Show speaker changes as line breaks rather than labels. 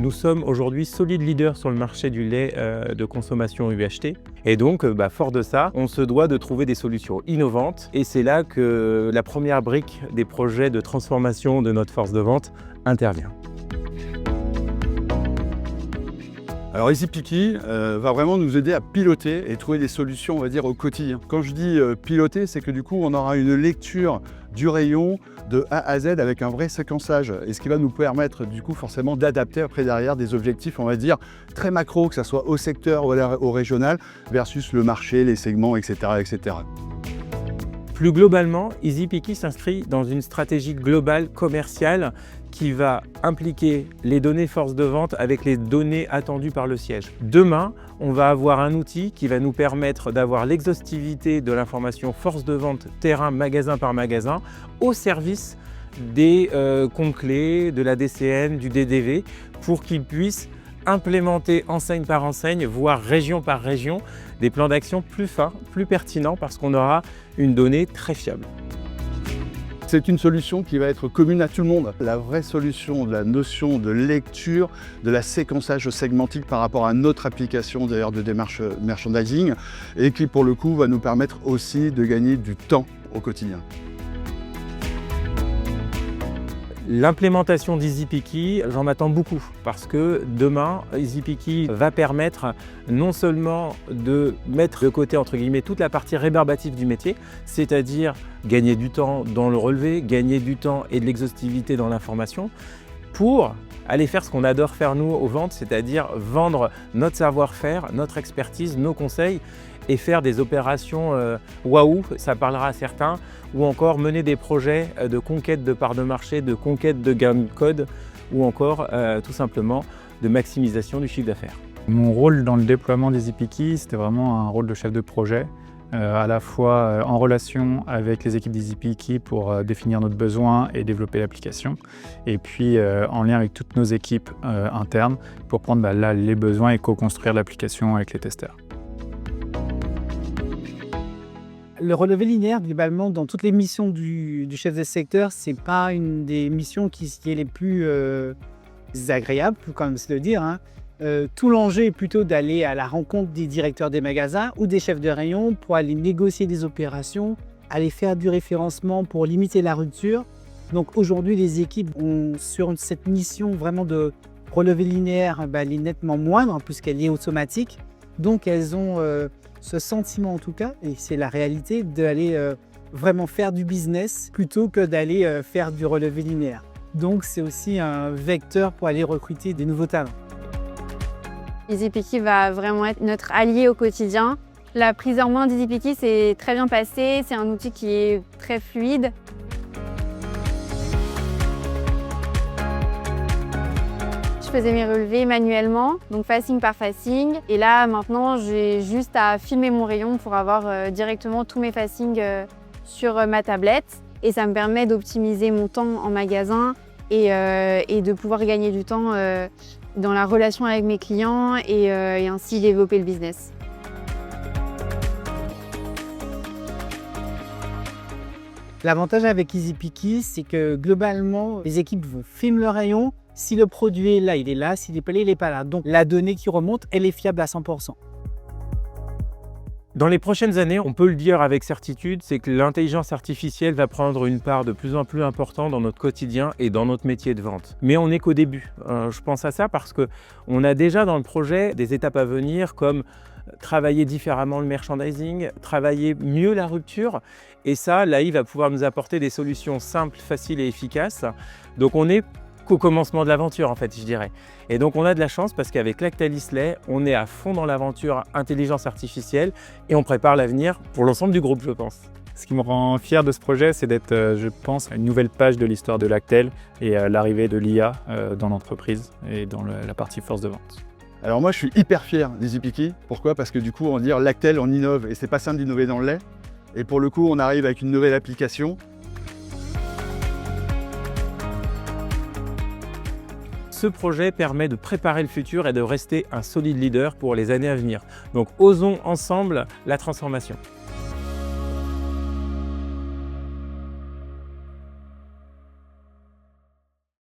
Nous sommes aujourd'hui solide leader sur le marché du lait de consommation UHT. Et donc, fort de ça, on se doit de trouver des solutions innovantes. Et c'est là que la première brique des projets de transformation de notre force de vente intervient.
Alors EasyPicky va vraiment nous aider à piloter et trouver des solutions, on va dire, au quotidien. Quand je dis piloter, c'est que du coup, on aura une lecture du rayon de A à Z avec un vrai séquençage. Et ce qui va nous permettre du coup forcément d'adapter après derrière des objectifs, on va dire, très macro, que ce soit au secteur ou au régional, versus le marché, les segments, etc. etc.
Plus globalement, EasyPicky s'inscrit dans une stratégie globale commerciale qui va impliquer les données force de vente avec les données attendues par le siège. Demain, on va avoir un outil qui va nous permettre d'avoir l'exhaustivité de l'information force de vente terrain, magasin par magasin, au service des comptes clés, de la DCN, du DDV, pour qu'ils puissent implémenter enseigne par enseigne, voire région par région, des plans d'action plus fins, plus pertinents, parce qu'on aura une donnée très fiable.
C'est une solution qui va être commune à tout le monde. La vraie solution de la notion de lecture, de la séquençage segmentique par rapport à notre application d'ailleurs de démarche merchandising et qui pour le coup va nous permettre aussi de gagner du temps au quotidien.
L'implémentation d'EasyPicky, j'en attends beaucoup parce que demain, EasyPicky va permettre non seulement de mettre de côté entre guillemets toute la partie rébarbative du métier, c'est-à-dire gagner du temps dans le relevé, gagner du temps et de l'exhaustivité dans l'information, pour aller faire ce qu'on adore faire nous aux ventes, c'est-à-dire vendre notre savoir-faire, notre expertise, nos conseils et faire des opérations waouh, ça parlera à certains, ou encore mener des projets de conquête de parts de marché, de conquête de gain de code, ou encore tout simplement de maximisation du chiffre d'affaires.
Mon rôle dans le déploiement d'EasyPicky, c'était vraiment un rôle de chef de projet, à la fois en relation avec les équipes d'EasyPicky pour définir notre besoin et développer l'application, et puis en lien avec toutes nos équipes internes pour prendre là, les besoins et co-construire l'application avec les testeurs.
Le relevé linéaire, globalement, dans toutes les missions du chef de secteur, ce n'est pas une des missions qui est les plus agréables, faut quand même se le dire. Hein. Tout l'enjeu est plutôt d'aller à la rencontre des directeurs des magasins ou des chefs de rayon pour aller négocier des opérations, aller faire du référencement pour limiter la rupture. Donc aujourd'hui, les équipes ont sur cette mission vraiment de relevé linéaire, elle est nettement moindre puisqu'elle est automatique. Donc elles ont ce sentiment en tout cas, et c'est la réalité, d'aller vraiment faire du business plutôt que d'aller faire du relevé linéaire. Donc c'est aussi un vecteur pour aller recruter des nouveaux talents.
EasyPicky va vraiment être notre allié au quotidien. La prise en main d'EasyPicky s'est très bien passée, c'est un outil qui est très fluide. Je faisais mes relevés manuellement, donc facing par facing. Et là, maintenant, j'ai juste à filmer mon rayon pour avoir directement tous mes facings sur ma tablette. Et ça me permet d'optimiser mon temps en magasin et de pouvoir gagner du temps dans la relation avec mes clients et ainsi développer le business.
L'avantage avec EasyPicky, c'est que globalement, les équipes filment le rayon. Si le produit est là, il est là. S'il n'est pas là, il n'est pas là. Donc la donnée qui remonte, elle est fiable à 100%.
Dans les prochaines années, on peut le dire avec certitude, c'est que l'intelligence artificielle va prendre une part de plus en plus importante dans notre quotidien et dans notre métier de vente. Mais on n'est qu'au début. Je pense à ça parce qu'on a déjà dans le projet des étapes à venir comme travailler différemment le merchandising, travailler mieux la rupture. Et ça, l'AI va pouvoir nous apporter des solutions simples, faciles et efficaces. Donc on est qu'au commencement de l'aventure en fait, je dirais. Et donc on a de la chance parce qu'avec Lactalis Lait, on est à fond dans l'aventure intelligence artificielle et on prépare l'avenir pour l'ensemble du groupe, je pense.
Ce qui me rend fier de ce projet, c'est d'être, je pense, à une nouvelle page de l'histoire de Lactel et l'arrivée de l'IA dans l'entreprise et dans la partie force de vente.
Alors moi je suis hyper fier d'EasyPicky. Pourquoi? Parce que du coup on va dire Lactel on innove et c'est pas simple d'innover dans le lait. Et pour le coup on arrive avec une nouvelle application.
Ce projet permet de préparer le futur et de rester un solide leader pour les années à venir. Donc osons ensemble la transformation.